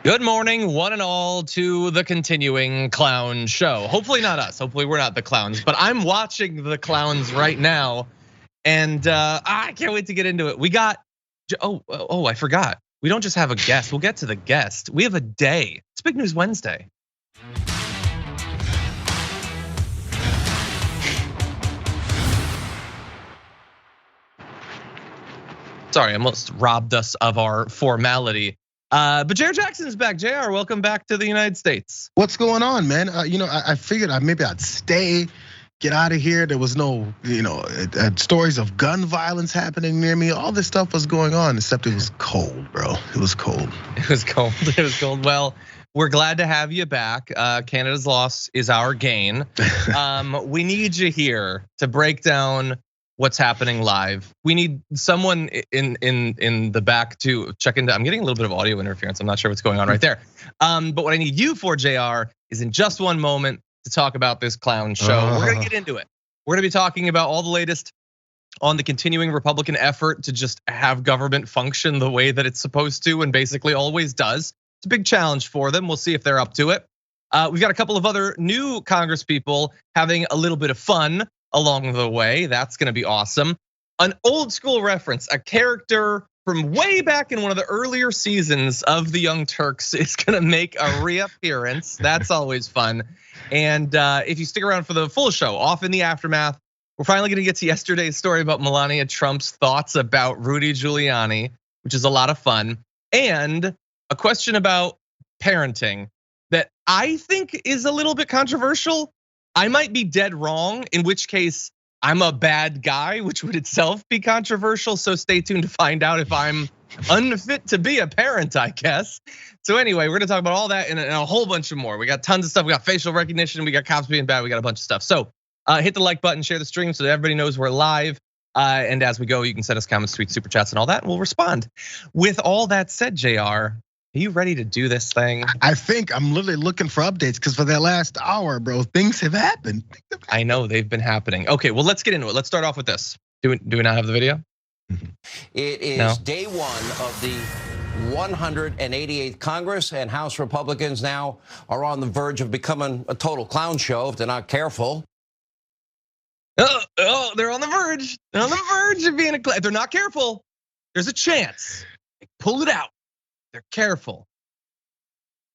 Good morning, one and all, to the continuing clown show. Hopefully not us, hopefully we're not the clowns, but I'm watching the clowns right now. And I can't wait to get into it. We got, I forgot. We don't just have a guest, we'll get to the guest. We have a day, it's Big News Wednesday. Sorry, I almost robbed us of our formality. But Jayar Jackson is back. Jayar, welcome back to the United States. What's going on, man? I figured maybe I'd stay, get out of here. There was no, stories of gun violence happening near me. All this stuff was going on, except it was cold, bro. It was cold. It was cold. It was cold. Well, we're glad to have you back. Canada's loss is our gain. We need you here to break down what's happening live. We need someone in the back to check into. I'm getting a little bit of audio interference. I'm not sure what's going on right there. But what I need you for, Jayar, is in just one moment to talk about this clown show. We're gonna get into it. We're gonna be talking about all the latest on the continuing Republican effort to just have government function the way that it's supposed to and basically always does. It's a big challenge for them. We'll see if they're up to it. We've got a couple of other new Congress people having a little bit of fun along the way. That's gonna be awesome. An old school reference, a character from way back in one of the earlier seasons of the Young Turks is gonna make a reappearance. That's always fun. And if you stick around for the full show, off in the aftermath, we're finally gonna get to yesterday's story about Melania Trump's thoughts about Rudy Giuliani, which is a lot of fun. And a question about parenting that I think is a little bit controversial. I might be dead wrong, in which case I'm a bad guy, which would itself be controversial. So stay tuned to find out if I'm unfit to be a parent, I guess. So anyway, we're gonna talk about all that and a whole bunch of more. We got tons of stuff. We got facial recognition, we got cops being bad, we got a bunch of stuff. So hit the like button, share the stream so that everybody knows we're live. And as we go, you can send us comments, tweets, super chats, and all that, and we'll respond. With all that said, Jayar, are you ready to do this thing? I think I'm literally looking for updates because for that last hour, bro, things have happened. I know they've been happening. Okay, well, let's get into it. Let's start off with this. Do we not have the video? It is day one of the 188th Congress, and House Republicans now are on the verge of becoming a total clown show if they're not careful. They're on the verge. They're on the verge of being if they're not careful, there's a chance. Pull it out. They're careful.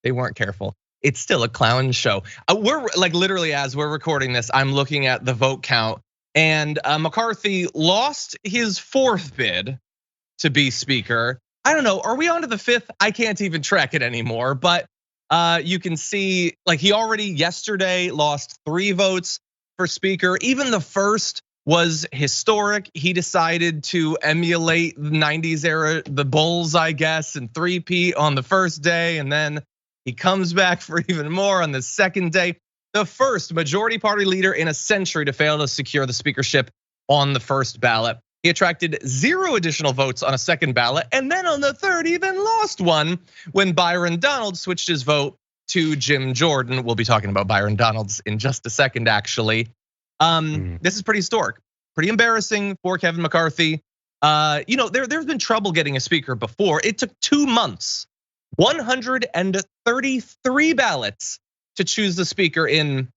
They weren't careful. It's still a clown show. We're like literally as we're recording this, I'm looking at the vote count, and McCarthy lost his 4th bid to be speaker. I don't know, are we on to the 5th? I can't even track it anymore, but you can see like he already yesterday lost 3 votes for speaker. Even the first was historic. He decided to emulate the 90s era, the Bulls, I guess, and 3-peat on the first day. And then he comes back for even more on the second day. The first majority party leader in a century to fail to secure the speakership on the first ballot. He attracted 0 additional votes on a second ballot. And then on the third, he even lost one when Byron Donalds switched his vote to Jim Jordan. We'll be talking about Byron Donalds in just a second, actually. This is pretty historic, pretty embarrassing for Kevin McCarthy. There's been trouble getting a speaker before. It took 2 months, 133 ballots to choose the speaker in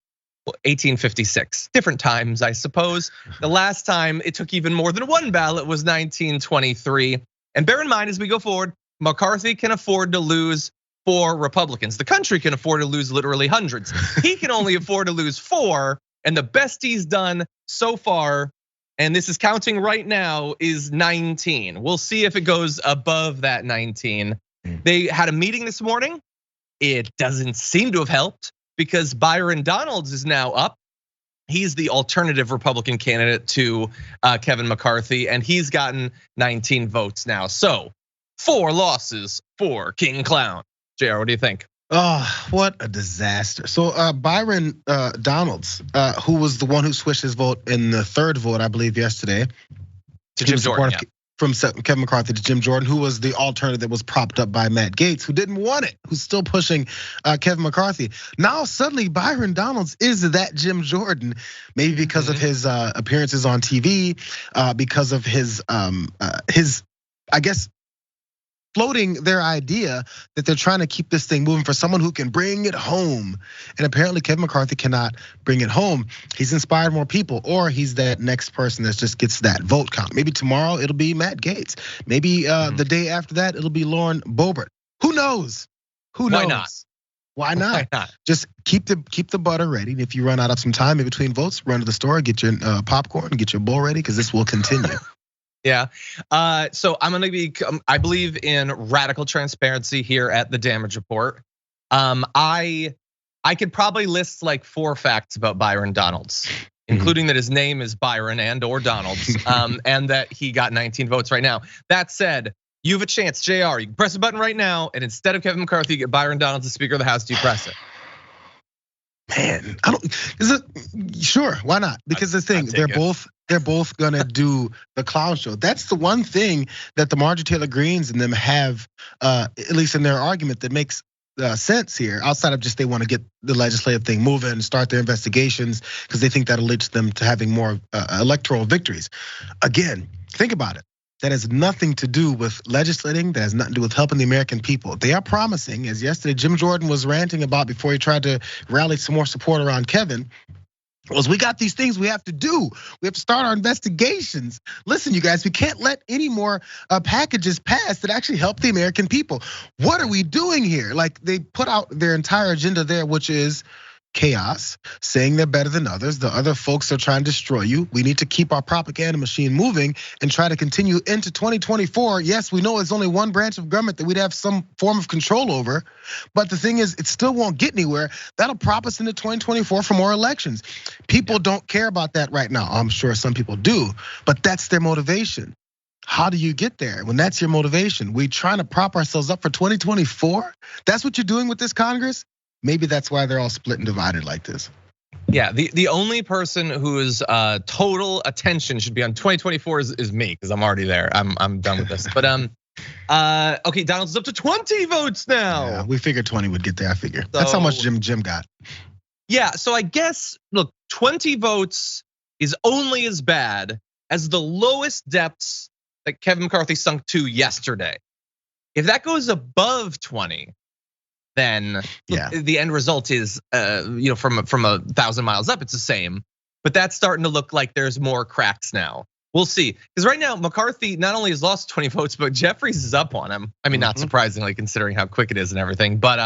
1856. Different times, I suppose. The last time it took even more than 1 ballot was 1923. And bear in mind, as we go forward, McCarthy can afford to lose 4 Republicans. The country can afford to lose literally hundreds. He can only afford to lose 4. And the best he's done so far, and this is counting right now, is 19. We'll see if it goes above that 19. They had a meeting this morning. It doesn't seem to have helped because Byron Donalds is now up. He's the alternative Republican candidate to Kevin McCarthy, and he's gotten 19 votes now. So 4 losses for King Clown. Jayar, what do you think? Oh, what a disaster. So Byron Donalds, who was the one who switched his vote in the 3rd vote, I believe yesterday. To Jim Jordan, yeah. From Kevin McCarthy to Jim Jordan, who was the alternative that was propped up by Matt Gaetz, who didn't want it, who's still pushing Kevin McCarthy. Now suddenly Byron Donalds is that Jim Jordan, maybe because of his appearances on TV, because of his I guess floating their idea that they're trying to keep this thing moving for someone who can bring it home. And apparently Kevin McCarthy cannot bring it home. He's inspired more people, or he's that next person that just gets that vote count. Maybe tomorrow it'll be Matt Gaetz. Maybe the day after that it'll be Lauren Boebert. Who knows? Who knows? Why not? Why not? Why not? Just keep the butter ready. And if you run out of some time in between votes, run to the store, get your popcorn, get your bowl ready, because this will continue. Yeah, so I'm gonna be, I believe in radical transparency here at the Damage Report. I could probably list like 4 facts about Byron Donalds, including that his name is Byron and/or Donalds, and that he got 19 votes right now. That said, you have a chance, Jayar. You can press a button right now, and instead of Kevin McCarthy, you get Byron Donalds as Speaker of the House. Do you press it? Man, I don't. Is it sure? Why not? Because the thing, they're both gonna do the clown show. That's the one thing that the Marjorie Taylor Greens and them have, at least in their argument, that makes sense here. Outside of just they want to get the legislative thing moving and start their investigations because they think that'll lead them to having more electoral victories. Again, think about it. That has nothing to do with legislating. That has nothing to do with helping the American people. They are promising, as yesterday Jim Jordan was ranting about before he tried to rally some more support around Kevin, was we got these things we have to do. We have to start our investigations. Listen, you guys, we can't let any more packages pass that actually help the American people. What are we doing here? Like, they put out their entire agenda there, which is chaos, saying they're better than others. The other folks are trying to destroy you. We need to keep our propaganda machine moving and try to continue into 2024. Yes, we know it's only one branch of government that we'd have some form of control over, but the thing is, it still won't get anywhere. That'll prop us into 2024 for more elections. People don't care about that right now. I'm sure some people do, but that's their motivation. How do you get there when that's your motivation? We trying to prop ourselves up for 2024? That's what you're doing with this Congress? Maybe that's why they're all split and divided like this. Yeah, the only person whose total attention should be on 2024 is me, because I'm already there. I'm done with this. But okay, Donald's up to 20 votes now. Yeah, we figured 20 would get there. I figure that's how much Jim got. Yeah, so I guess look, 20 votes is only as bad as the lowest depths that Kevin McCarthy sunk to yesterday. If that goes above 20. Then the end result is, from 1,000 miles up, it's the same. But that's starting to look like there's more cracks now. We'll see. Because right now, McCarthy not only has lost 20 votes, but Jeffries is up on him. I mean, not surprisingly, considering how quick it is and everything. But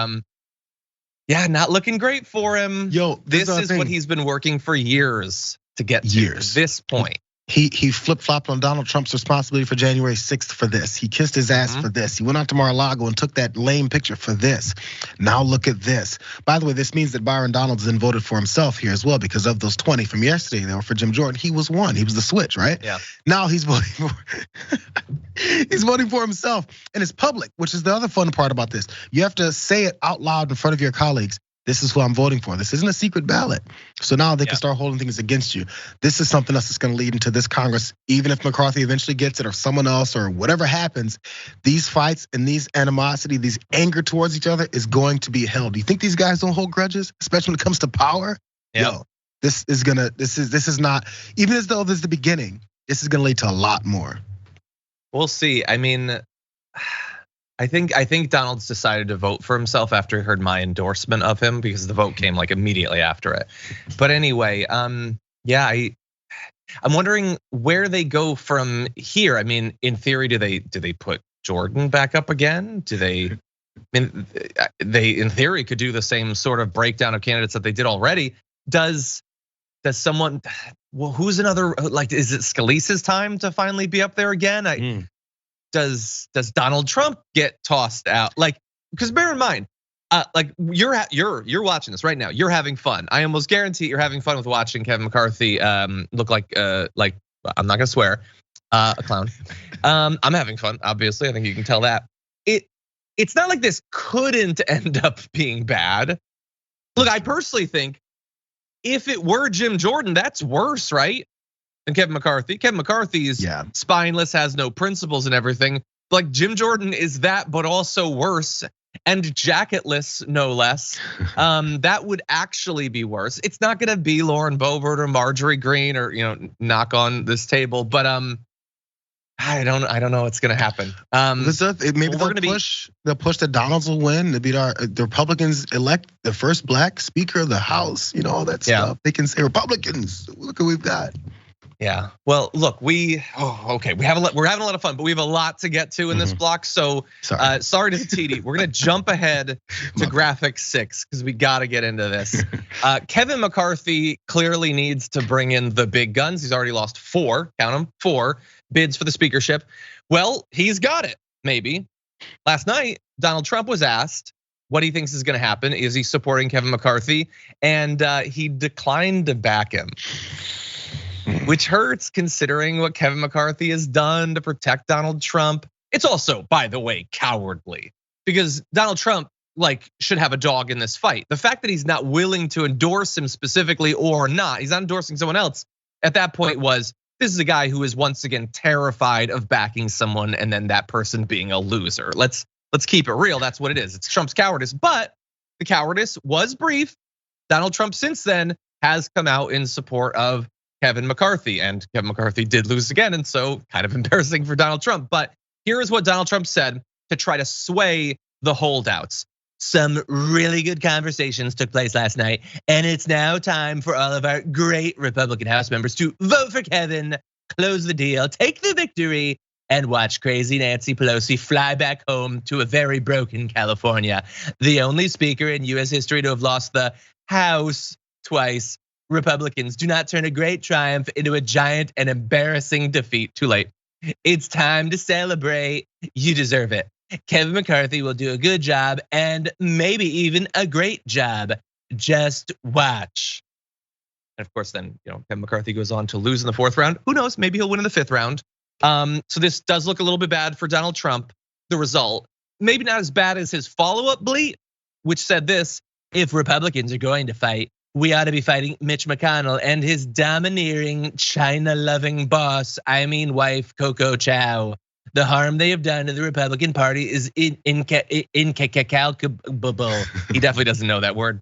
yeah, not looking great for him. Yo, this is what he's been working for years to get to this point. He flip-flopped on Donald Trump's responsibility for January 6th for this. He kissed his ass for this. He went out to Mar-a-Lago and took that lame picture for this. Now look at this. By the way, this means that Byron Donalds then voted for himself here as well, because of those 20 from yesterday that were for Jim Jordan. He was one. He was the switch, right? Yeah. Now he's voting for himself, and it's public, which is the other fun part about this. You have to say it out loud in front of your colleagues. This is who I'm voting for. This isn't a secret ballot. So now they can start holding things against you. This is something else that's gonna lead into this Congress. Even if McCarthy eventually gets it, or someone else, or whatever happens, these fights and these animosity, these anger towards each other is going to be held. Do you think these guys don't hold grudges, especially when it comes to power? Yo, this is not, even as though this is the beginning, this is gonna lead to a lot more. We'll see. I mean, I think Donald's decided to vote for himself after he heard my endorsement of him, because the vote came like immediately after it. But anyway, yeah, I'm wondering where they go from here. I mean, in theory, do they put Jordan back up again? Do they? I mean, they in theory could do the same sort of breakdown of candidates that they did already. Does someone? Well, who's another? Like, is it Scalise's time to finally be up there again? Does Donald Trump get tossed out? Like, because bear in mind, like you're watching this right now. You're having fun. I almost guarantee you're having fun with watching Kevin McCarthy look like I'm not gonna swear, a clown. I'm having fun. Obviously, I think you can tell that. It's not like this couldn't end up being bad. Look, I personally think if it were Jim Jordan, that's worse, right? And Kevin McCarthy. Kevin McCarthy is spineless, has no principles and everything. Like Jim Jordan is that, but also worse, and jacketless, no less. That would actually be worse. It's not gonna be Lauren Boebert or Marjorie Greene or knock on this table, but I don't know what's gonna happen. Maybe they'll push that Donalds will win. The Republicans elect the first black speaker of the House. All that stuff. They can say Republicans. Look what we've got. Yeah. Well, look, we're having a lot of fun, but we have a lot to get to in this block. So sorry to the TD. We're gonna jump ahead to graphic 6 because we got to get into this. Kevin McCarthy clearly needs to bring in the big guns. He's already lost 4, count them, 4 bids for the speakership. Well, he's got it, maybe. Last night, Donald Trump was asked what he thinks is gonna happen. Is he supporting Kevin McCarthy? And he declined to back him, which hurts considering what Kevin McCarthy has done to protect Donald Trump. It's also, by the way, cowardly because Donald Trump should have a dog in this fight. The fact that he's not willing to endorse him specifically or not, he's not endorsing someone else at that point this is a guy who is once again terrified of backing someone and then that person being a loser. Let's keep it real. That's what it is. It's Trump's cowardice, but the cowardice was brief. Donald Trump since then has come out in support of Kevin McCarthy, and Kevin McCarthy did lose again, and so kind of embarrassing for Donald Trump. But here is what Donald Trump said to try to sway the holdouts. Some really good conversations took place last night, and it's now time for all of our great Republican House members to vote for Kevin, close the deal, take the victory, and watch crazy Nancy Pelosi fly back home to a very broken California. The only speaker in US history to have lost the House twice. Republicans do not turn a great triumph into a giant and embarrassing defeat. Too late. It's time to celebrate. You deserve it. Kevin McCarthy will do a good job and maybe even a great job. Just watch. And of course, then Kevin McCarthy goes on to lose in the 4th round. Who knows? Maybe he'll win in the 5th round. So this does look a little bit bad for Donald Trump. The result, maybe not as bad as his follow-up bleat, which said this: if Republicans are going to fight, we ought to be fighting Mitch McConnell and his domineering, China-loving boss, wife, Coco Chow. The harm they have done to the Republican Party is incalculable. He definitely doesn't know that word.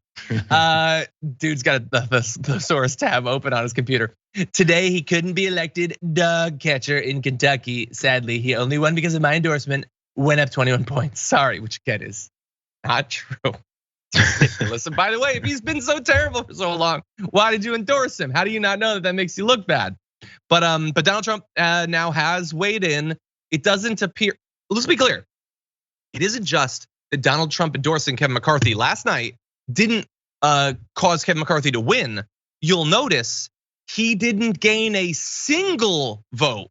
Dude's got the thesaurus tab open on his computer. Today, he couldn't be elected dog catcher in Kentucky. Sadly, he only won because of my endorsement, went up 21 points. Sorry, which again is not true. Ridiculous. And by the way, if he's been so terrible for so long, why did you endorse him? How do you not know that makes you look bad? But Donald Trump now has weighed in. It doesn't appear. Let's be clear. It isn't just that Donald Trump endorsing Kevin McCarthy last night didn't cause Kevin McCarthy to win. You'll notice he didn't gain a single vote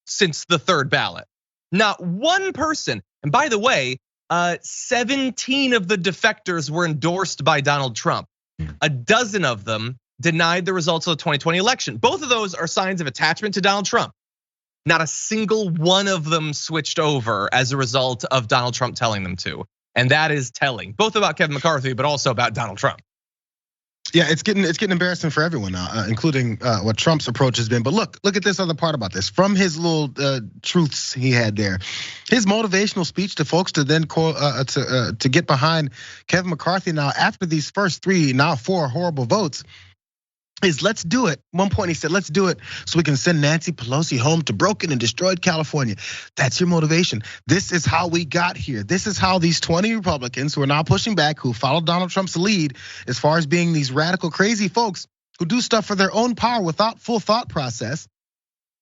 since the 3rd ballot. Not one person. And by the way, 17 of the defectors were endorsed by Donald Trump. A dozen of them denied the results of the 2020 election. Both of those are signs of attachment to Donald Trump. Not a single one of them switched over as a result of Donald Trump telling them to. And that is telling, both about Kevin McCarthy, but also about Donald Trump. Yeah, it's getting embarrassing for everyone now, including what Trump's approach has been. But look at this other part about this. From his little truths he had there, his motivational speech to folks to then to get behind Kevin McCarthy now after these first 3, now 4 horrible votes, is let's do it. One point he said, let's do it so we can send Nancy Pelosi home to broken and destroyed California. That's your motivation. This is how we got here. This is how these 20 Republicans who are now pushing back, who followed Donald Trump's lead as far as being these radical, crazy folks who do stuff for their own power without full thought process.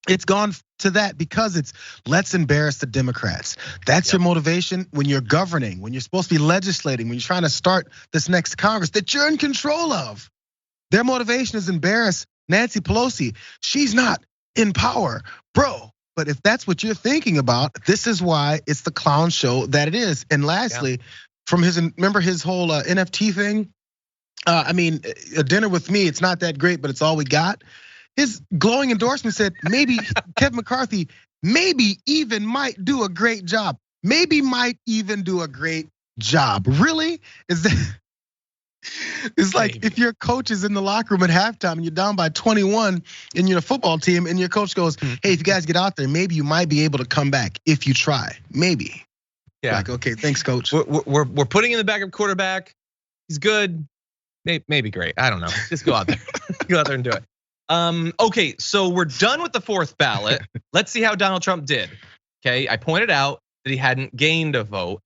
It's gone to that because it's let's embarrass the Democrats. That's your motivation when you're governing, when you're supposed to be legislating, when you're trying to start this next Congress that you're in control of. Their motivation is embarrass Nancy Pelosi. She's not in power, bro. But if that's what you're thinking about, this is why it's the clown show that it is. And lastly, from remember his whole NFT thing? A dinner with me, it's not that great, but it's all we got. His glowing endorsement said maybe Kevin McCarthy maybe even might do a great job. Maybe might even do a great job. Really? Is that? It's like if your coach is in the locker room at halftime and you're down by 21 in your football team and your coach goes, hey, if you guys get out there, maybe you might be able to come back if you try, maybe. Yeah. Like, okay, thanks, coach. We're putting in the backup quarterback. He's good, maybe great. I don't know. Just go out there, go out there and do it. Okay, so we're done with the fourth ballot. Let's see how Donald Trump did. Okay, I pointed out that he hadn't gained a vote.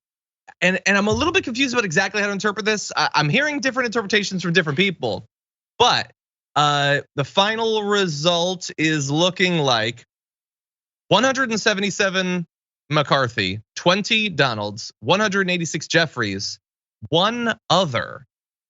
And I'm a little bit confused about exactly how to interpret this. I'm hearing different interpretations from different people. But the final result is looking like 177 McCarthy, 20 Donalds, 186 Jeffries, one other.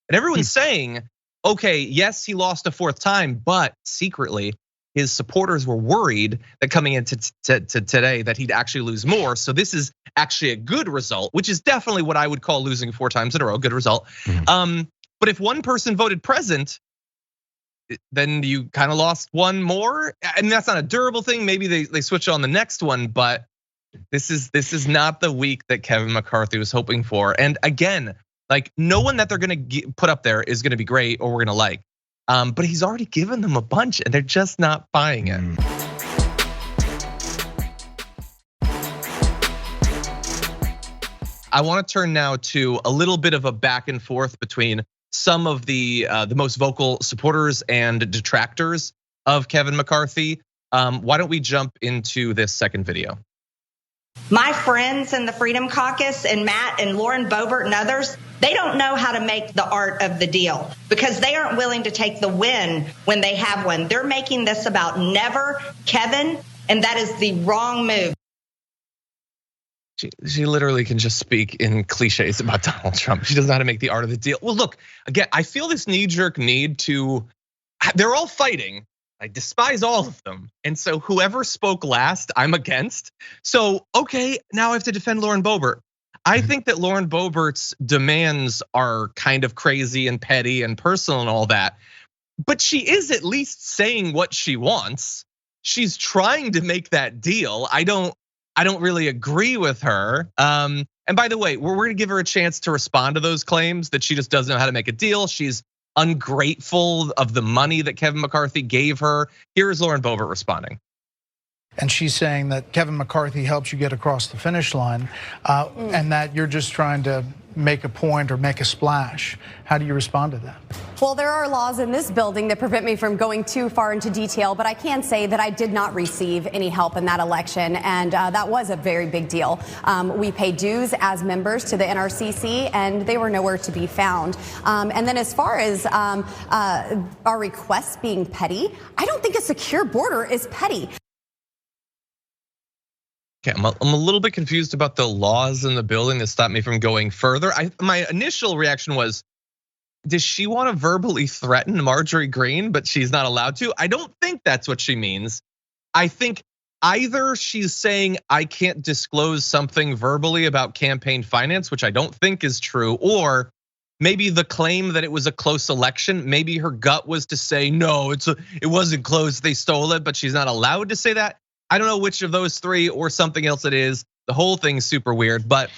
And everyone's saying, okay, yes, he lost a fourth time, but secretly his supporters were worried that coming into today that he'd actually lose more. So this is actually a good result, which is definitely what I would call losing 4 times in a row, good result. But if one person voted present, then you kind of lost one more. And that's not a durable thing. Maybe they switch on the next one, but this is not the week that Kevin McCarthy was hoping for. And again, like no one that they're gonna put up there is gonna be great or we're gonna like. But he's already given them a bunch and they're just not buying it. I want to turn now to a little bit of a back and forth between some of the most vocal supporters and detractors of Kevin McCarthy. Why don't we jump into this second video? My friends in the Freedom Caucus and Matt and Lauren Boebert and others, they don't know how to make the art of the deal because they aren't willing to take the win when they have one. They're making this about never Kevin, and that is the wrong move. She literally can just speak in cliches about Donald Trump. She doesn't know how to make the art of the deal. Well, look, again, I feel this knee-jerk need to, they're all fighting. I despise all of them. And so whoever spoke last, I'm against. So, okay, now I have to defend Lauren Boebert. I think that Lauren Boebert's demands are kind of crazy and petty and personal and all that. But she is at least saying what she wants. She's trying to make that deal. I don't really agree with her. And by the way, we're gonna give her a chance to respond to those claims that she just doesn't know how to make a deal. She's ungrateful of the money that Kevin McCarthy gave her. Here is Lauren Boebert responding. And she's saying that Kevin McCarthy helps you get across the finish line and that you're just trying to make a point or make a splash. How do you respond to that? Well, there are laws in this building that prevent me from going too far into detail, but I can say that I did not receive any help in that election, and that was a very big deal. We pay dues as members to the NRCC, and they were nowhere to be found. And then as far as our requests being petty, I don't think a secure border is petty. Okay, I'm a little bit confused about the laws in the building that stopped me from going further. My initial reaction was, does she want to verbally threaten Marjorie Greene, but she's not allowed to? I don't think that's what she means. I think either she's saying I can't disclose something verbally about campaign finance, which I don't think is true, or maybe the claim that it was a close election, maybe her gut was to say, no, it wasn't close, they stole it, but she's not allowed to say that. I don't know which of those three or something else it is. The whole thing's super weird, but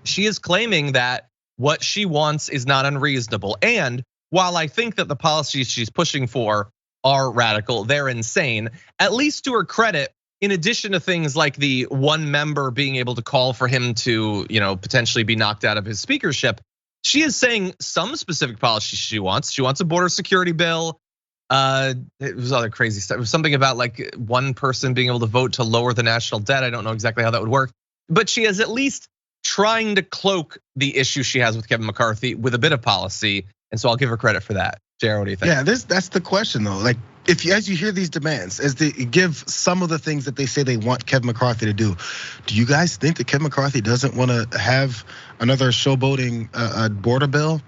she is claiming that what she wants is not unreasonable. And while I think that the policies she's pushing for are radical, they're insane, at least to her credit, in addition to things like the one member being able to call for him to, potentially be knocked out of his speakership, she is saying some specific policies she wants. She wants a border security bill. It was other crazy stuff. It was something about like one person being able to vote to lower the national debt. I don't know exactly how that would work, but she is at least trying to cloak the issue she has with Kevin McCarthy with a bit of policy. And so I'll give her credit for that. Jayar, what do you think? Yeah, that's the question though. Like as you hear these demands, as they give some of the things that they say they want Kevin McCarthy to do you guys think that Kevin McCarthy doesn't want to have another showboating border bill?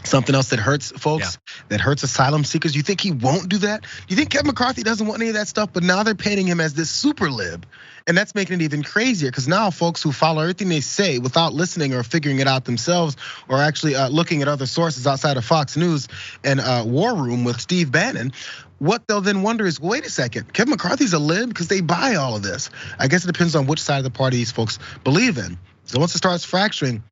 Something else that hurts folks, that hurts asylum seekers. You think he won't do that? You think Kevin McCarthy doesn't want any of that stuff? But now they're painting him as this super lib. And that's making it even crazier because now folks who follow everything they say without listening or figuring it out themselves or actually looking at other sources outside of Fox News and War Room with Steve Bannon, what they'll then wonder is, wait a second, Kevin McCarthy's a lib because they buy all of this. I guess it depends on which side of the party these folks believe in. So once it starts fracturing,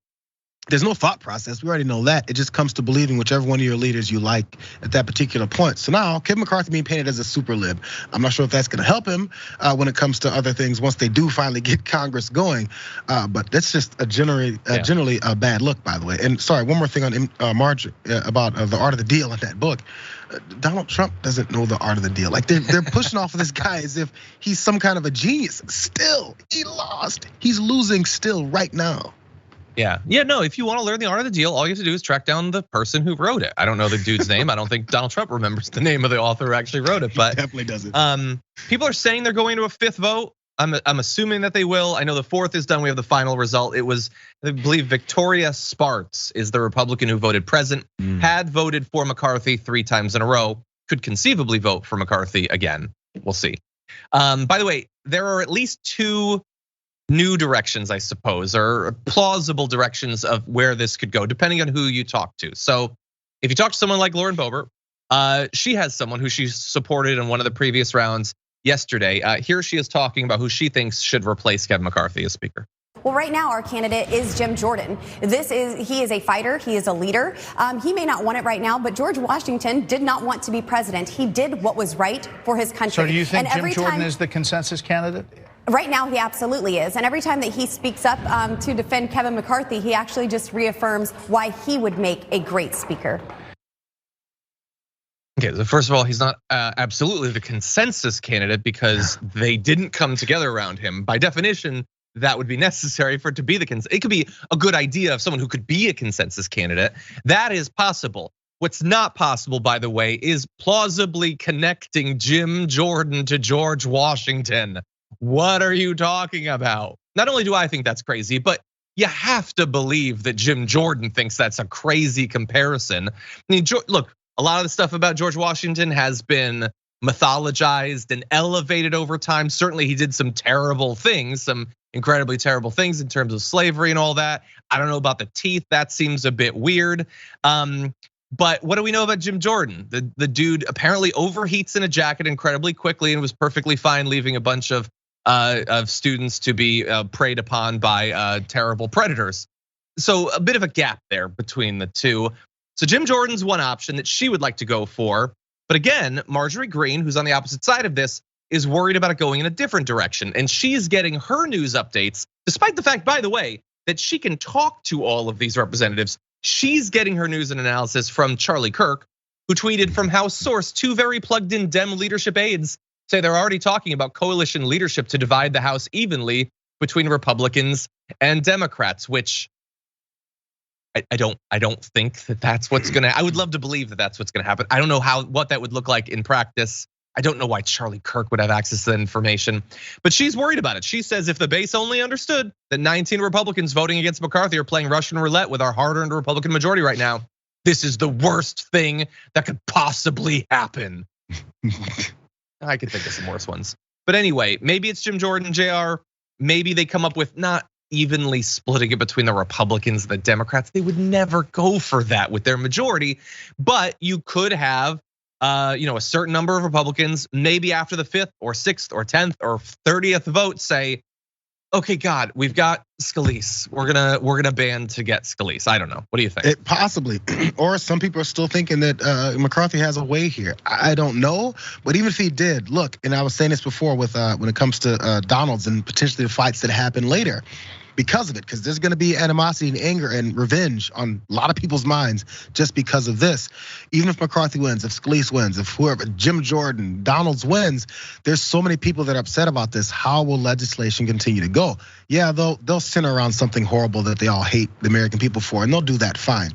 There's no thought process. We already know that. It just comes to believing whichever one of your leaders you like at that particular point. So now Kevin McCarthy being painted as a super lib. I'm not sure if that's going to help him when it comes to other things once they do finally get Congress going. But that's just generally a bad look, by the way. And sorry, one more thing on Marge about the art of the deal in that book. Donald Trump doesn't know the art of the deal. Like they're pushing off of this guy as if he's some kind of a genius. Still, he lost. He's losing still right now. Yeah, no, if you want to learn the art of the deal, all you have to do is track down the person who wrote it. I don't know the dude's name. I don't think Donald Trump remembers the name of the author who actually wrote it, but he definitely doesn't. People are saying they're going to a fifth vote. I'm assuming that they will. I know the fourth is done. We have the final result. It was, I believe, Victoria Sparks is the Republican who voted present, had voted for McCarthy 3 times in a row, could conceivably vote for McCarthy again. We'll see. By the way, there are at least 2 new directions, I suppose, or plausible directions of where this could go, depending on who you talk to. So if you talk to someone like Lauren Boebert, she has someone who she supported in one of the previous rounds yesterday. Here she is talking about who she thinks should replace Kevin McCarthy as speaker. Well, right now, our candidate is Jim Jordan. He is a fighter. He is a leader. He may not want it right now, but George Washington did not want to be president. He did what was right for his country. So do you think Jim Jordan is the consensus candidate? Right now, he absolutely is. And every time that he speaks up to defend Kevin McCarthy, he actually just reaffirms why he would make a great speaker. Okay, so first of all, he's not absolutely the consensus candidate because they didn't come together around him. By definition, that would be necessary for it to be the consensus. It could be a good idea of someone who could be a consensus candidate. That is possible. What's not possible, by the way, is plausibly connecting Jim Jordan to George Washington. What are you talking about? Not only do I think that's crazy, but you have to believe that Jim Jordan thinks that's a crazy comparison. I mean, look, a lot of the stuff about George Washington has been mythologized and elevated over time. Certainly he did some terrible things, some incredibly terrible things in terms of slavery and all that. I don't know about the teeth, that seems a bit weird. But what do we know about Jim Jordan? The dude apparently overheats in a jacket incredibly quickly and was perfectly fine leaving a bunch of students to be preyed upon by terrible predators. So a bit of a gap there between the two. So Jim Jordan's one option that she would like to go for. But again, Marjorie Greene, who's on the opposite side of this, is worried about it going in a different direction. And she's getting her news updates, despite the fact, by the way, that she can talk to all of these representatives. She's getting her news and analysis from Charlie Kirk, who tweeted from House source, 2 very plugged in Dem leadership aides say they're already talking about coalition leadership to divide the House evenly between Republicans and Democrats, which I don't think that that's what's gonna. I would love to believe that that's what's gonna happen. I don't know what that would look like in practice. I don't know why Charlie Kirk would have access to that information, but she's worried about it. She says if the base only understood that 19 Republicans voting against McCarthy are playing Russian roulette with our hard-earned Republican majority right now, this is the worst thing that could possibly happen. I could think of some worse ones. But anyway, maybe it's Jim Jordan, Jayar. Maybe they come up with not evenly splitting it between the Republicans and the Democrats. They would never go for that with their majority. But you could have a certain number of Republicans, maybe after the 5th or 6th or 10th or 30th vote say, okay, God, we've got Scalise. We're gonna ban to get Scalise. I don't know. What do you think? Possibly, or some people are still thinking that McCarthy has a way here. I don't know, but even if he did, look, and I was saying this before with when it comes to Donald's and potentially the fights that happen later. Because of it, because there's gonna be animosity and anger and revenge on a lot of people's minds just because of this. Even if McCarthy wins, if Scalise wins, if whoever, Jim Jordan, Donald's wins, there's so many people that are upset about this. How will legislation continue to go? Yeah, they'll center around something horrible that they all hate the American people for, and they'll do that fine.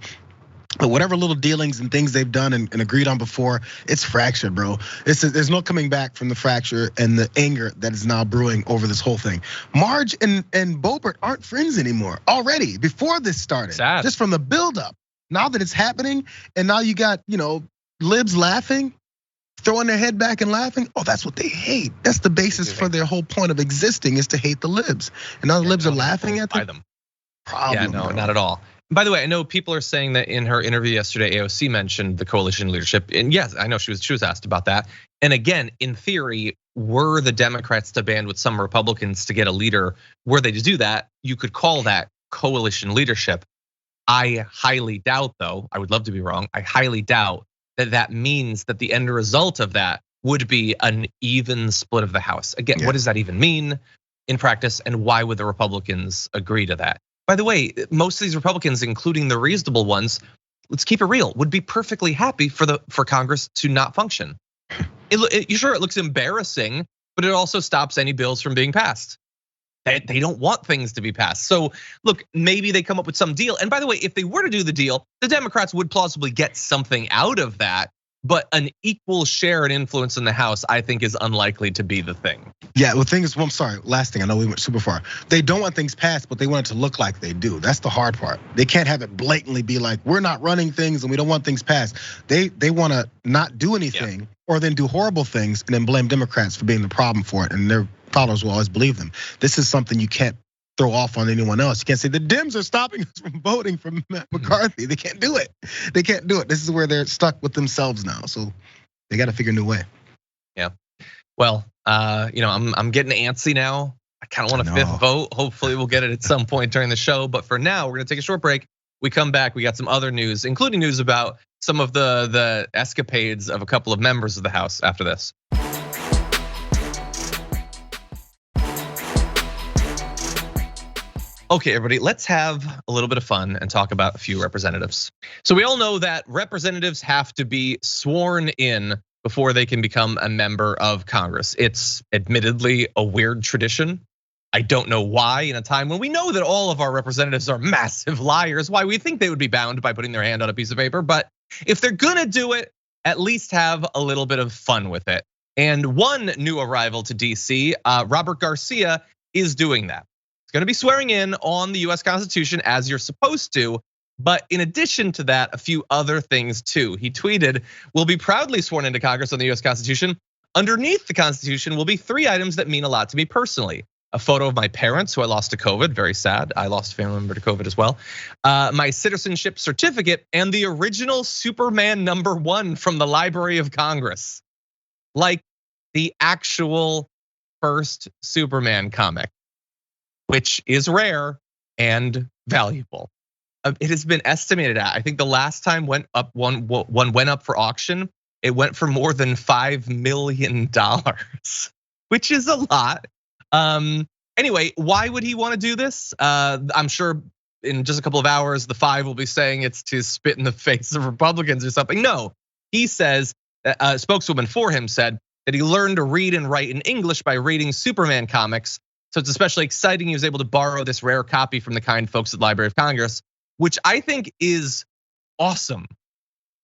But whatever little dealings and things they've done and agreed on before, it's fractured, bro. There's no coming back from the fracture and the anger that is now brewing over this whole thing. Marge and Boebert aren't friends anymore already before this started. Sad. Just from the buildup. Now that it's happening, and now you got libs laughing, throwing their head back and laughing. Oh, that's what they hate. That's the basis for their whole point of existing, is to hate the libs. And now the libs are laughing at them. Problem, yeah, no, bro. not at all. By the way, I know people are saying that in her interview yesterday, AOC mentioned the coalition leadership. And yes, I know she was asked about that. And again, in theory, were the Democrats to band with some Republicans to get a leader, were they to do that, you could call that coalition leadership. I highly doubt, though, I would love to be wrong, I highly doubt that means that the end result of that would be an even split of the House. Again, what does that even mean in practice, and why would the Republicans agree to that? By the way, most of these Republicans, including the reasonable ones, let's keep it real, would be perfectly happy for Congress to not function. Sure, it looks embarrassing, but it also stops any bills from being passed. They don't want things to be passed. So look, maybe they come up with some deal. And by the way, if they were to do the deal, the Democrats would plausibly get something out of that. But an equal share and influence in the House, I think, is unlikely to be the thing. Yeah, the thing is, well, I'm sorry, last thing, I know we went super far. They don't want things passed, but they want it to look like they do. That's the hard part. They can't have it blatantly be like, we're not running things and we don't want things passed. They want to not do anything or then do horrible things and then blame Democrats for being the problem for it. And their followers will always believe them. This is something you can't throw off on anyone else. You can't say the Dems are stopping us from voting for McCarthy. They can't do it. They can't do it. This is where they're stuck with themselves now. So they got to figure a new way. Yeah. Well, I'm getting antsy now. I kind of want a fifth vote. Hopefully we'll get it at some point during the show. But for now, we're gonna take a short break. We come back, we got some other news, including news about some of the escapades of a couple of members of the House after this. Okay, everybody, let's have a little bit of fun and talk about a few representatives. So we all know that representatives have to be sworn in before they can become a member of Congress. It's admittedly a weird tradition. I don't know why, in a time when we know that all of our representatives are massive liars, why we think they would be bound by putting their hand on a piece of paper. But if they're gonna do it, at least have a little bit of fun with it. And one new arrival to DC, Robert Garcia, is doing that. It's gonna be swearing in on the US Constitution as you're supposed to, but in addition to that, a few other things too. He tweeted, "We'll be proudly sworn into Congress on the US Constitution. Underneath the Constitution will be 3 items that mean a lot to me personally. A photo of my parents who I lost to COVID, very sad. I lost a family member to COVID as well. My citizenship certificate and the original Superman #1 from the Library of Congress." Like the actual first Superman comic, which is rare and valuable. It has been estimated at, I think the last time one went up for auction, it went for more than $5 million, which is a lot. Anyway, why would he want to do this? I'm sure in just a couple of hours, the 5 will be saying it's to spit in the face of Republicans or something. No, he says, a spokeswoman for him said that he learned to read and write in English by reading Superman comics. So it's especially exciting he was able to borrow this rare copy from the kind folks at the Library of Congress, which I think is awesome.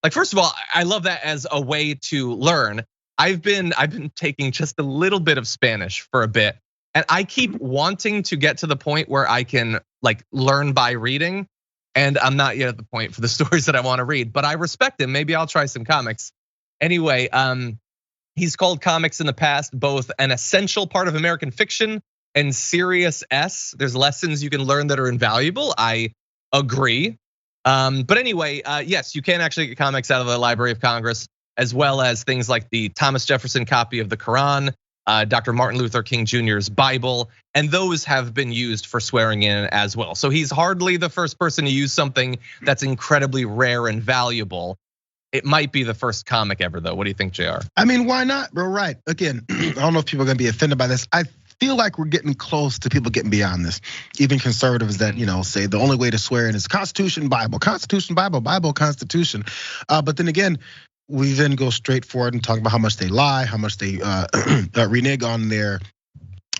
Like, first of all, I love that as a way to learn. I've been taking just a little bit of Spanish for a bit, and I keep wanting to get to the point where I can like learn by reading, and I'm not yet at the point for the stories that I want to read, but I respect him. Maybe I'll try some comics. Anyway, he's called comics in the past both an essential part of American fiction and serious S. There's lessons you can learn that are invaluable. I agree. But anyway, yes, you can actually get comics out of the Library of Congress, as well as things like the Thomas Jefferson copy of the Quran, Dr. Martin Luther King Jr.'s Bible, and those have been used for swearing in as well. So he's hardly the first person to use something that's incredibly rare and valuable. It might be the first comic ever, though. What do you think, Jayar? I mean, why not, bro? Right. Again, I don't know if people are gonna be offended by this. I feel like we're getting close to people getting beyond this. Even conservatives that say the only way to swear in is Constitution, Bible, Constitution, Bible, Bible, Constitution. But then again, we then go straight forward and talk about how much they lie, how much they renege on their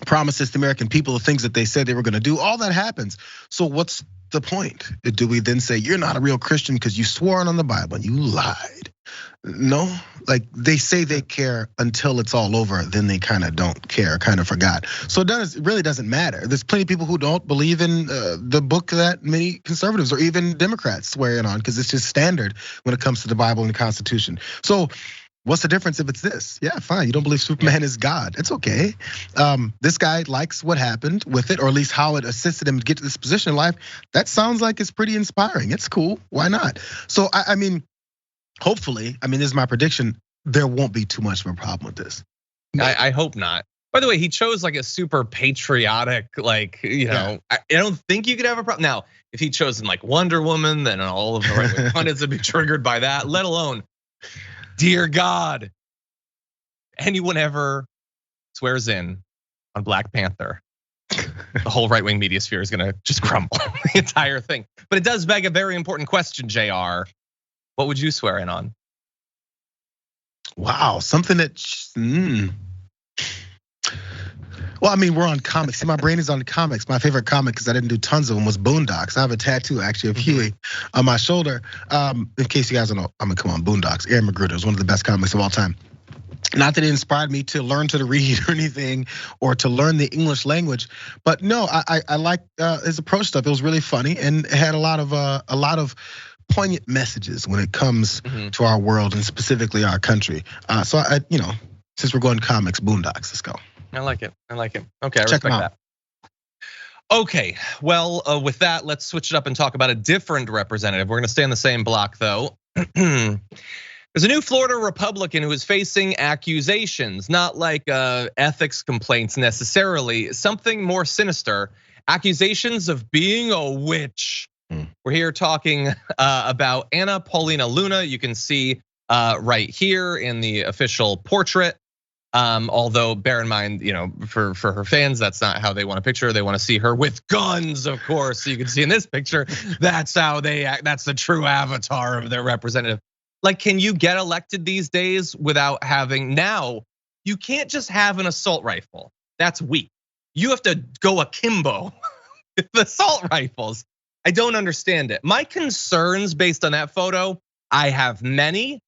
promises to the American people, the things that they said they were gonna do. All that happens. So what's the point? Do we then say you're not a real Christian because you swore on the Bible and you lied? No, like they say they care until it's all over, then they kind of don't care, kind of forgot. So it really doesn't matter. There's plenty of people who don't believe in the book that many conservatives or even Democrats swear in on, because it's just standard when it comes to the Bible and the Constitution. So what's the difference if it's this? Yeah, fine, you don't believe Superman is God, it's okay. This guy likes what happened with it, or at least how it assisted him to get to this position in life. That sounds like it's pretty inspiring, it's cool, why not? So I mean, hopefully, this is my prediction, there won't be too much of a problem with this. I hope not. By the way, he chose like a super patriotic, like, I don't think you could have a problem. Now, if he chosen like Wonder Woman, then all of the right-wing pundits would be triggered by that, let alone, dear God, anyone ever swears in on Black Panther, the whole right-wing media sphere is gonna just crumble, the entire thing. But it does beg a very important question, Jayar. What would you swear in on? Wow, something that, well, I mean, we're on comics. See, my brain is on the comics. My favorite comic, because I didn't do tons of them, was Boondocks. I have a tattoo, actually, of Huey on my shoulder. In case you guys don't know, I mean, come on, Boondocks. Aaron Magruder is one of the best comics of all time. Not that it inspired me to learn to read or anything, or to learn the English language, but no, I liked his approach stuff. It was really funny, and it had a lot of poignant messages when it comes to our world and specifically our country. So since we're going comics, Boondocks, let's go. I like it. Okay, I Check respect that. Okay, well, with that, let's switch it up and talk about a different representative. We're gonna stay in the same block though. There's a new Florida Republican who is facing accusations, not like ethics complaints necessarily, something more sinister, accusations of being a witch. We're here talking about Anna Paulina Luna. You can see right here in the official portrait. Although bear in mind, for her fans, that's not how they want to picture her. They want to see her with guns, of course. So you can see in this picture, that's how they act. That's the true avatar of their representative. Like, can you get elected these days without having, now you can't just have an assault rifle. That's weak. You have to go akimbo with assault rifles. I don't understand it. My concerns based on that photo, I have many.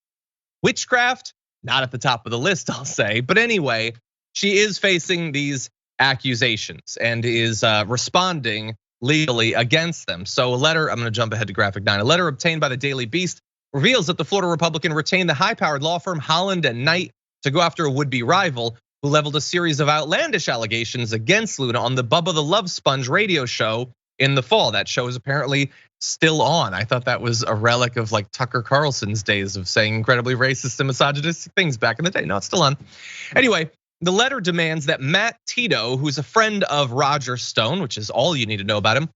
Witchcraft, not at the top of the list, I'll say. But anyway, she is facing these accusations and is responding legally against them. So a letter, I'm gonna jump ahead to graphic 9. A letter obtained by the Daily Beast reveals that the Florida Republican retained the high-powered law firm Holland and Knight to go after a would-be rival who leveled a series of outlandish allegations against Luna on the Bubba the Love Sponge radio show in the fall. That show is apparently still on. I thought that was a relic of like Tucker Carlson's days of saying incredibly racist and misogynistic things back in the day. No, it's still on. Anyway, the letter demands that Matt Tito, who's a friend of Roger Stone, which is all you need to know about him,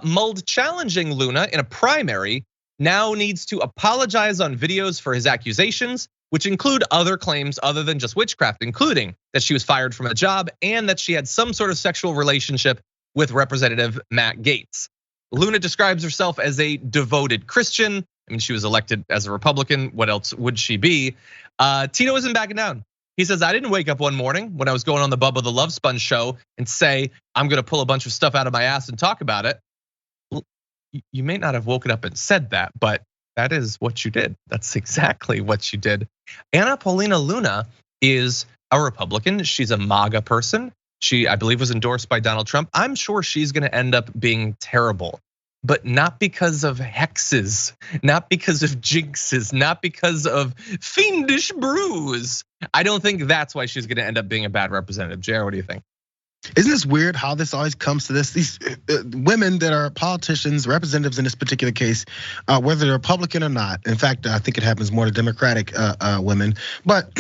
mulled challenging Luna in a primary, now needs to apologize on videos for his accusations, which include other claims other than just witchcraft, including that she was fired from a job and that she had some sort of sexual relationship with Representative Matt Gaetz. Luna describes herself as a devoted Christian. I mean, she was elected as a Republican. What else would she be? Tito isn't backing down. He says, I didn't wake up one morning when I was going on the Bubba the Love Sponge show and say, I'm gonna pull a bunch of stuff out of my ass and talk about it. You may not have woken up and said that, but that is what you did. That's exactly what you did. Anna Paulina Luna is a Republican. She's a MAGA person. She, I believe, was endorsed by Donald Trump. I'm sure she's gonna end up being terrible, but not because of hexes, not because of jinxes, not because of fiendish brews. I don't think that's why she's gonna end up being a bad representative. Jayar, what do you think? Isn't this weird how this always comes to this? These women that are politicians, representatives in this particular case, whether they're Republican or not. In fact, I think it happens more to Democratic women. But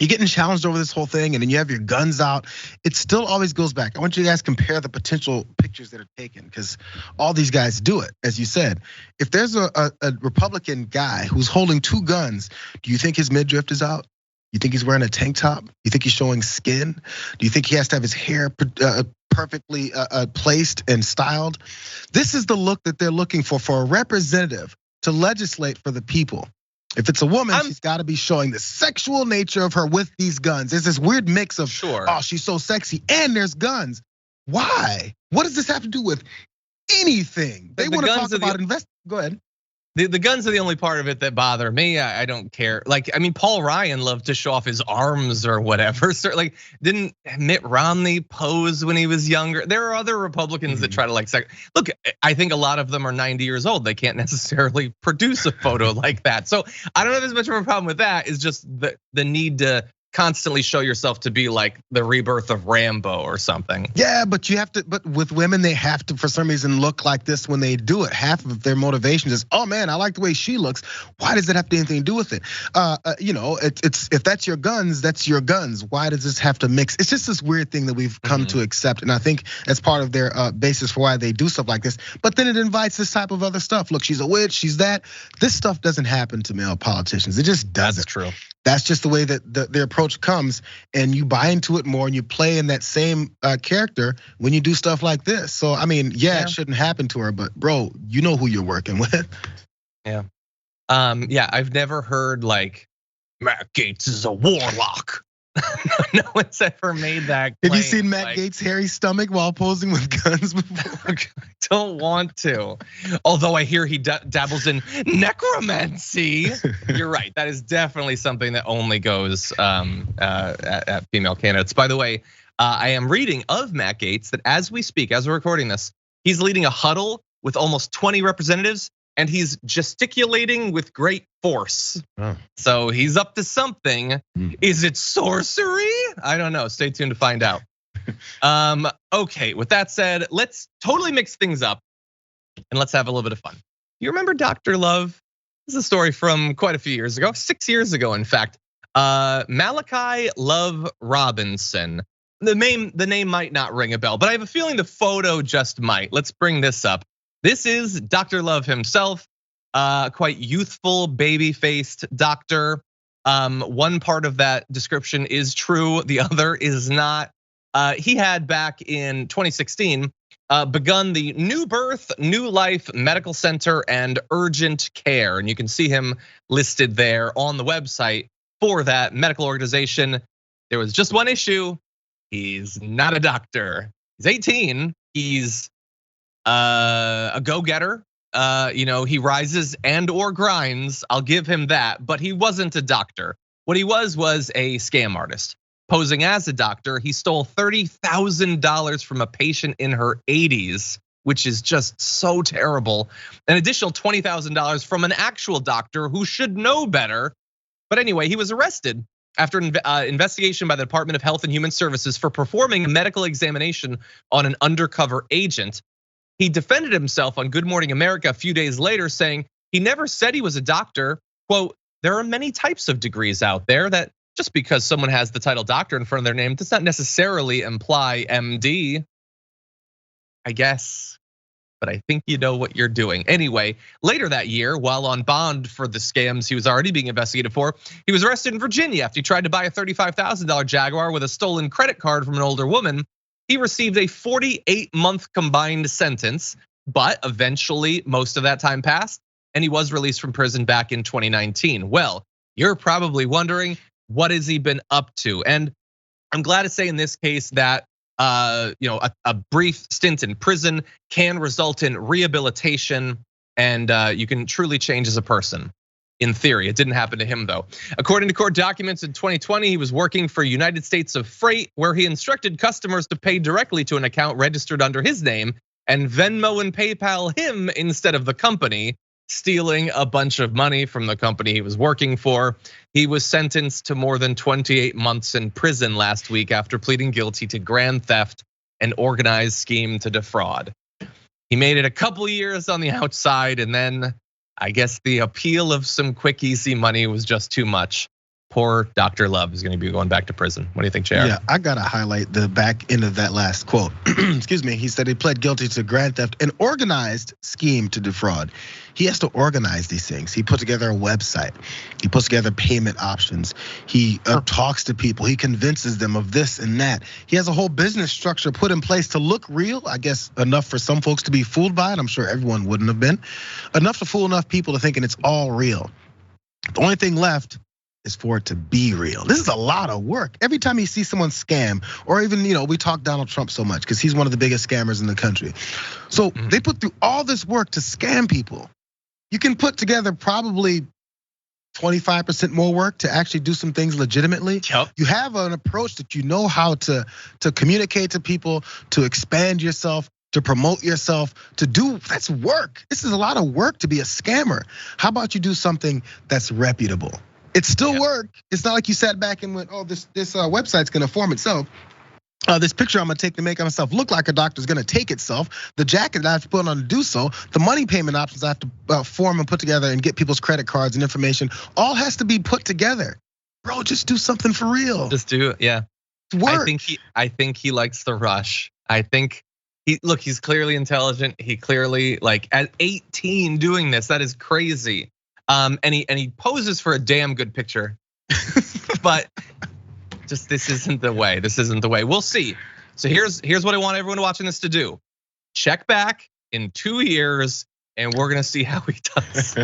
you're getting challenged over this whole thing, and then you have your guns out. It still always goes back. I want you guys to compare the potential pictures that are taken, because all these guys do it, as you said. If there's a Republican guy who's holding 2 guns, do you think his midriff is out? You think he's wearing a tank top? You think he's showing skin? Do you think he has to have his hair perfectly placed and styled? This is the look that they're looking for a representative to legislate for the people. If it's a woman, she's got to be showing the sexual nature of her with these guns. There's this weird mix of, oh, she's so sexy and there's guns. Why? What does this have to do with anything? They want to talk about investment. Go ahead. The guns are the only part of it that bother me. I don't care. Like, I mean, Paul Ryan loved to show off his arms or whatever. So like, didn't Mitt Romney pose when he was younger? There are other Republicans that try to like, look, I think a lot of them are 90 years old. They can't necessarily produce a photo like that. So I don't have as much of a problem with that. It's just the need to constantly show yourself to be like the rebirth of Rambo or something. Yeah, but you have to. But with women, they have to, for some reason, look like this when they do it. Half of their motivation is, oh man, I like the way she looks. Why does it have anything to do with it? It's if that's your guns, that's your guns. Why does this have to mix? It's just this weird thing that we've come to accept, and I think that's part of their basis for why they do stuff like this. But then it invites this type of other stuff. Look, she's a witch. She's that. This stuff doesn't happen to male politicians. It just doesn't. That's true. That's just the way that their approach comes, and you buy into it more, and you play in that same character when you do stuff like this. So I mean, yeah, it shouldn't happen to her, but bro, you know who you're working with. Yeah, I've never heard like Matt Gaetz is a warlock. No one's ever made that claim. Have you seen Matt Gaetz' hairy stomach while posing with guns before? I don't want to. Although I hear he dabbles in necromancy. You're right. That is definitely something that only goes at female candidates. By the way, I am reading of Matt Gaetz that as we speak, as we're recording this, he's leading a huddle with almost 20 representatives. And he's gesticulating with great force. Oh. So he's up to something. Is it sorcery? I don't know. Stay tuned to find out. Okay, with that said, let's totally mix things up and let's have a little bit of fun. You remember Dr. Love? This is a story from quite a few years ago, 6 years ago, in fact. Malachi Love Robinson. The name might not ring a bell, but I have a feeling the photo just might. Let's bring this up. This is Dr. Love himself, quite youthful, baby-faced doctor. One part of that description is true, the other is not. He had back in 2016 begun the New Birth, New Life Medical Center and Urgent Care. And you can see him listed there on the website for that medical organization. There was just one issue. He's not a doctor. He's 18. He's a go-getter. He rises and or grinds. I'll give him that, but he wasn't a doctor. What he was a scam artist. Posing as a doctor, he stole $30,000 from a patient in her 80s, which is just so terrible. An additional $20,000 from an actual doctor who should know better. But anyway, he was arrested after investigation by the Department of Health and Human Services for performing a medical examination on an undercover agent. He defended himself on Good Morning America a few days later, saying he never said he was a doctor. Quote, there are many types of degrees out there that just because someone has the title doctor in front of their name does not necessarily imply MD. I guess, but I think you know what you're doing. Anyway, later that year, while on bond for the scams he was already being investigated for, he was arrested in Virginia after he tried to buy a $35,000 Jaguar with a stolen credit card from an older woman. He received a 48-month combined sentence, but eventually most of that time passed and he was released from prison back in 2019. Well, you're probably wondering, what has he been up to? And I'm glad to say in this case that a brief stint in prison can result in rehabilitation and you can truly change as a person. In theory, it didn't happen to him though. According to court documents in 2020, he was working for United States of Freight, where he instructed customers to pay directly to an account registered under his name and Venmo and PayPal him instead of the company, stealing a bunch of money from the company he was working for. He was sentenced to more than 28 months in prison last week after pleading guilty to grand theft and organized scheme to defraud. He made it a couple years on the outside, and then I guess the appeal of some quick, easy money was just too much. Poor Dr. Love is going to be going back to prison. What do you think, Jayar? Yeah, I gotta highlight the back end of that last quote. Excuse me. He said he pled guilty to grand theft and organized scheme to defraud. He has to organize these things. He put together a website. He puts together payment options. He talks to people. He convinces them of this and that. He has a whole business structure put in place to look real. I guess enough for some folks to be fooled by it. I'm sure everyone wouldn't have been. Enough to fool enough people to thinking it's all real. The only thing left is for it to be real. This is a lot of work. Every time you see someone scam, or even, we talk Donald Trump so much because he's one of the biggest scammers in the country. So they put through all this work to scam people. You can put together probably 25% more work to actually do some things legitimately. Yep. You have an approach that you know how to communicate to people, to expand yourself, to promote yourself, to do, that's work. This is a lot of work to be a scammer. How about you do something that's reputable? It still worked. It's not like you sat back and went, oh, this website's gonna form itself. This picture I'm gonna take to make myself look like a doctor is gonna take itself. The jacket that I have to put on to do so, the money payment options I have to form and put together and get people's credit cards and information, all has to be put together. Bro, just do something for real. Just do it, yeah. Work. I think he likes the rush. I think he's clearly intelligent. He clearly, like, at 18 doing this, that is crazy. And he poses for a damn good picture. But just this isn't the way. This isn't the way. We'll see. So here's what I want everyone watching this to do. Check back in 2 years, and we're gonna see how he does.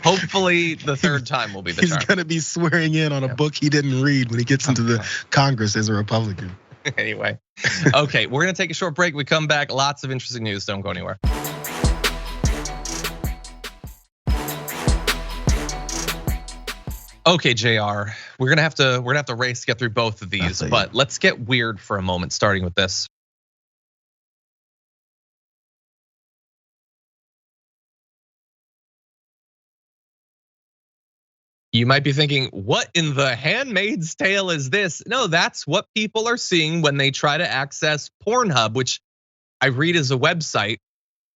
Hopefully the third time will be the charm. He's gonna be swearing in on a book he didn't read when he gets into the Congress as a Republican. Anyway, okay, we're gonna take a short break. We come back, lots of interesting news. Don't go anywhere. Okay, Jayar, we're gonna have to race to get through both of these, but let's get weird for a moment, starting with this. You might be thinking, what in the Handmaid's Tale is this? No, that's what people are seeing when they try to access Pornhub, which I read is a website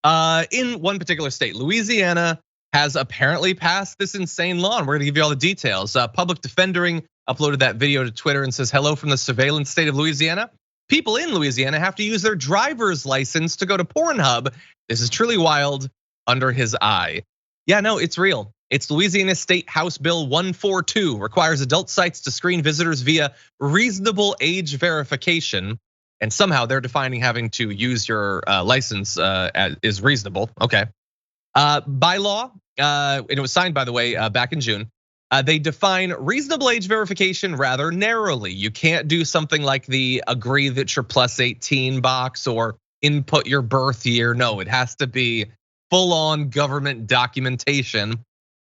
in one particular state. Louisiana has apparently passed this insane law, and we're gonna give you all the details. Public Defendering uploaded that video to Twitter and says, hello from the surveillance state of Louisiana. People in Louisiana have to use their driver's license to go to Pornhub. This is truly wild under his eye. Yeah, no, it's real. It's Louisiana State House Bill 142, requires adult sites to screen visitors via reasonable age verification. And somehow they're defining having to use your license is reasonable, okay. By law, and it was signed, by the way, back in June. They define reasonable age verification rather narrowly. You can't do something like the agree that you're plus 18 box or input your birth year. No, it has to be full on government documentation.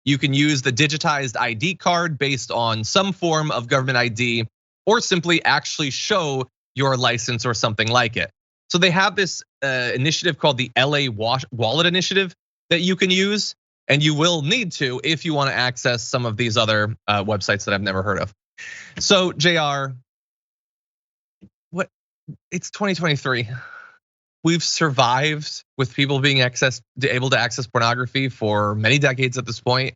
You can use the digitized ID card based on some form of government ID, or simply actually show your license or something like it. So they have this initiative called the LA Wallet Initiative that you can use, and you will need to if you want to access some of these other websites that I've never heard of. So Jayar, it's 2023. We've survived with people being able to access pornography for many decades at this point.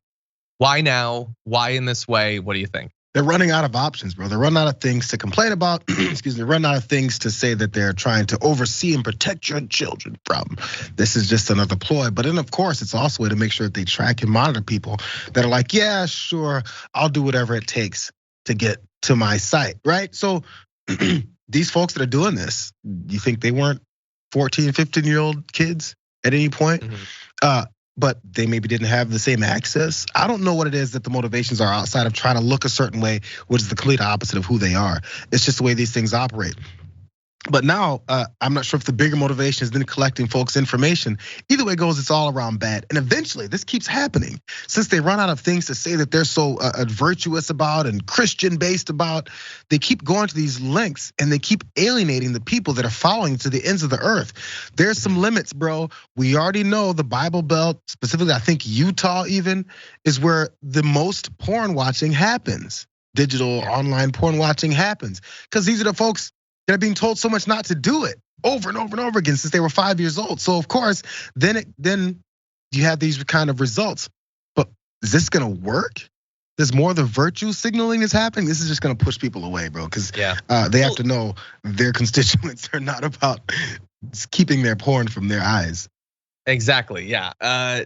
Why now? Why in this way? What do you think? They're running out of options, bro. They're running out of things to complain about. Excuse me, running out of things to say that they're trying to oversee and protect your children from. This is just another ploy. But then, of course, it's also a way to make sure that they track and monitor people that are like, yeah, sure, I'll do whatever it takes to get to my site, right? So these folks that are doing this, you think they weren't 14, 15-year-old kids at any point? But they maybe didn't have the same access. I don't know what it is that the motivations are outside of trying to look a certain way, which is the complete opposite of who they are. It's just the way these things operate. But now, I'm not sure if the bigger motivation is then collecting folks' information. Either way it goes, it's all around bad. And eventually, this keeps happening. Since they run out of things to say that they're so virtuous about and Christian-based about, they keep going to these lengths and they keep alienating the people that are following to the ends of the earth. There's some limits, bro. We already know the Bible Belt, specifically I think Utah even, is where the most porn watching happens. Digital online porn watching happens. Because these are the folks that are being told so much not to do it over and over and over again since they were 5 years old. So of course, then you have these kind of results. But is this gonna work? There's more of the virtue signaling that's happening. This is just gonna push people away, bro. Because they have to know their constituents are not about keeping their porn from their eyes. Exactly, yeah.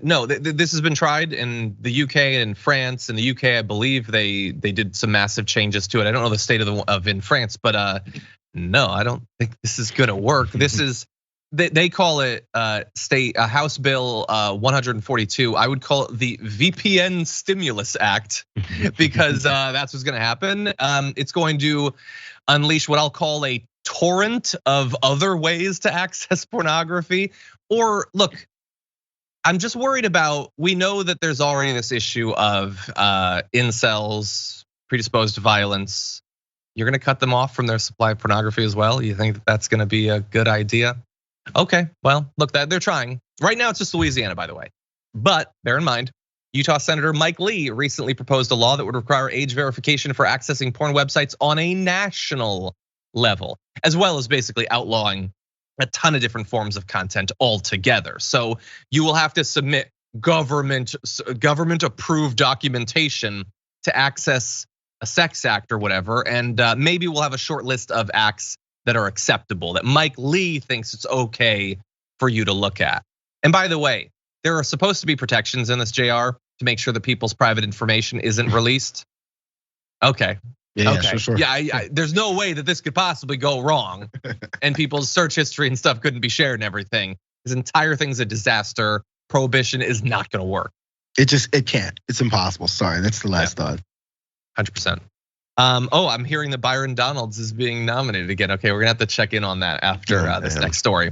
No, this has been tried in the UK and France. In the UK, I believe they did some massive changes to it. I don't know the state of in France, but no, I don't think this is gonna work. This is, they call it House Bill 142. I would call it the VPN Stimulus Act because that's what's gonna happen. It's going to unleash what I'll call a torrent of other ways to access pornography. Or look, I'm just worried about, we know that there's already this issue of incels predisposed to violence. You're gonna cut them off from their supply of pornography as well? You think that that's gonna be a good idea? Okay, well, look, they're trying. Right now it's just Louisiana, by the way. But bear in mind, Utah Senator Mike Lee recently proposed a law that would require age verification for accessing porn websites on a national level, as well as basically outlawing a ton of different forms of content altogether. So you will have to submit government approved documentation to access a sex act or whatever, and maybe we'll have a short list of acts that are acceptable, that Mike Lee thinks it's okay for you to look at. And by the way, there are supposed to be protections in this, Jayar, to make sure that people's private information isn't released. Okay. Yeah, okay. sure. Yeah, there's no way that this could possibly go wrong, and people's search history and stuff couldn't be shared and everything. This entire thing's a disaster. Prohibition is not gonna work. It can't. It's impossible. Sorry, that's the last thought. 100%. I'm hearing that Byron Donalds is being nominated again. Okay, we're gonna have to check in on that after this next story.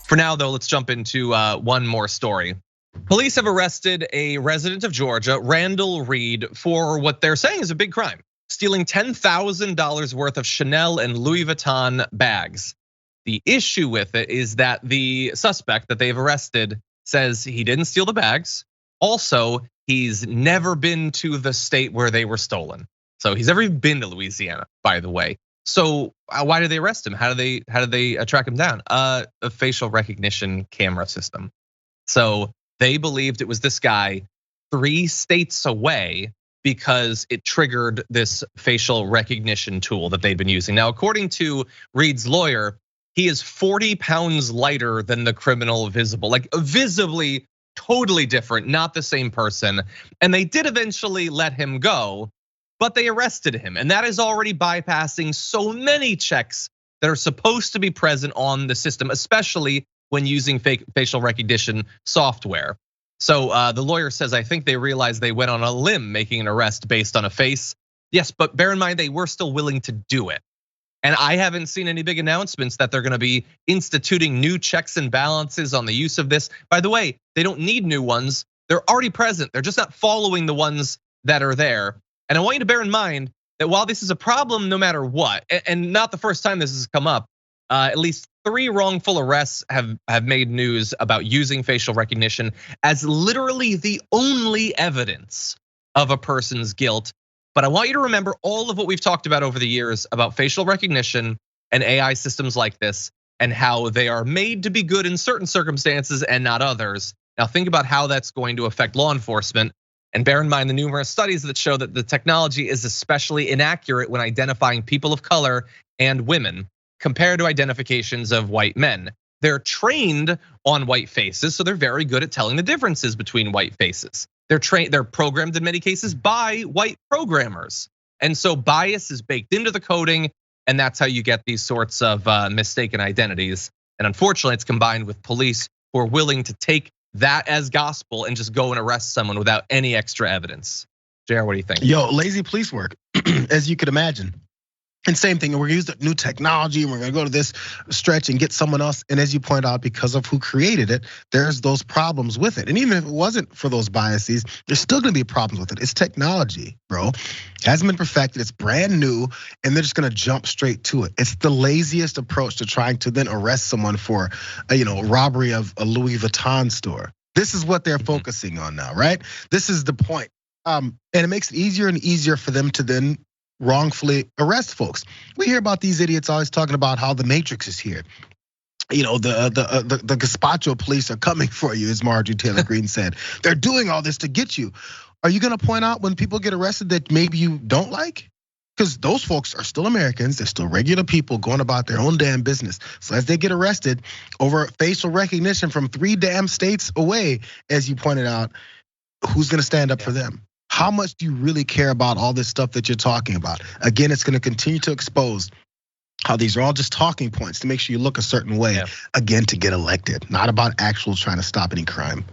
For now, though, let's jump into one more story. Police have arrested a resident of Georgia, Randall Reed, for what they're saying is a big crime, stealing $10,000 worth of Chanel and Louis Vuitton bags. The issue with it is that the suspect that they've arrested says he didn't steal the bags. Also, he's never been to the state where they were stolen. So he's never even been to Louisiana, by the way. So why did they arrest him? How did they track him down? A facial recognition camera system. So they believed it was this guy 3 states away because it triggered this facial recognition tool that they'd been using. Now, according to Reed's lawyer, he is 40 pounds lighter than the criminal visible, like visibly totally different, not the same person. And they did eventually let him go, but they arrested him. And that is already bypassing so many checks that are supposed to be present on the system, especially when using facial recognition software. So the lawyer says, I think they realized they went on a limb making an arrest based on a face. Yes, but bear in mind, they were still willing to do it. And I haven't seen any big announcements that they're gonna be instituting new checks and balances on the use of this. By the way, they don't need new ones. They're already present. They're just not following the ones that are there. And I want you to bear in mind that while this is a problem no matter what, and not the first time this has come up, at least 3 wrongful arrests have made news about using facial recognition as literally the only evidence of a person's guilt. But I want you to remember all of what we've talked about over the years about facial recognition and AI systems like this, and how they are made to be good in certain circumstances and not others. Now think about how that's going to affect law enforcement. And bear in mind the numerous studies that show that the technology is especially inaccurate when identifying people of color and women compared to identifications of white men. They're trained on white faces, so they're very good at telling the differences between white faces. They're programmed in many cases by white programmers. And so bias is baked into the coding, and that's how you get these sorts of mistaken identities. And unfortunately, it's combined with police who are willing to take that as gospel and just go and arrest someone without any extra evidence. Jayar, what do you think? Yo, lazy police work, as you could imagine. And same thing, we're gonna use the new technology, and we're gonna go to this stretch and get someone else. And as you point out, because of who created it, there's those problems with it. And even if it wasn't for those biases, there's still gonna be problems with it. It's technology, bro. It hasn't been perfected, it's brand new, and they're just gonna jump straight to it. It's the laziest approach to trying to then arrest someone for robbery of a Louis Vuitton store. This is what they're focusing on now, right? This is the point. And it makes it easier and easier for them to then wrongfully arrest folks. We hear about these idiots always talking about how the Matrix is here. The Gazpacho police are coming for you, as Marjorie Taylor Greene said. They're doing all this to get you. Are you gonna point out when people get arrested that maybe you don't like? Because those folks are still Americans, they're still regular people going about their own damn business. So as they get arrested over facial recognition from 3 damn states away, as you pointed out, who's gonna stand up for them? How much do you really care about all this stuff that you're talking about? Again, it's gonna continue to expose how these are all just talking points to make sure you look a certain way, again, to get elected, not about actual trying to stop any crime.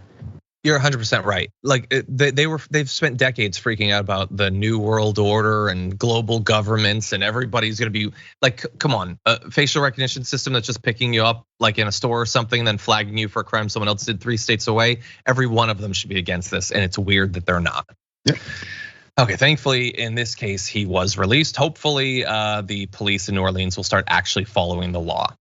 You're 100% right. Like they've spent decades freaking out about the new world order and global governments, and everybody's gonna be like, come on, a facial recognition system that's just picking you up like in a store or something, then flagging you for a crime someone else did 3 states away. Every one of them should be against this, and it's weird that they're not. Yep. Okay, thankfully in this case he was released. Hopefully the police in New Orleans will start actually following the law.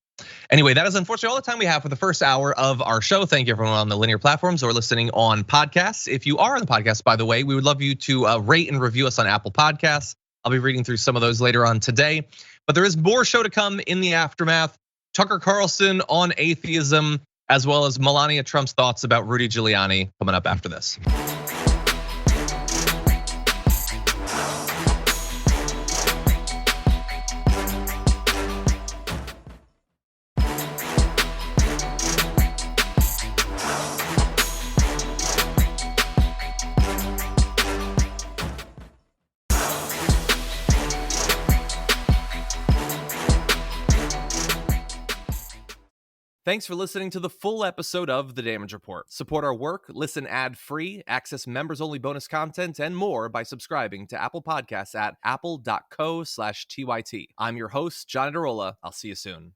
Anyway, that is unfortunately all the time we have for the first hour of our show. Thank you everyone on the linear platforms or listening on podcasts. If you are on the podcast, by the way, we would love you to rate and review us on Apple Podcasts. I'll be reading through some of those later on today. But there is more show to come in the aftermath. Tucker Carlson on atheism, as well as Melania Trump's thoughts about Rudy Giuliani coming up after this. Thanks for listening to the full episode of The Damage Report. Support our work, listen ad-free, access members-only bonus content, and more by subscribing to Apple Podcasts at apple.co/TYT. I'm your host, John Adarola. I'll see you soon.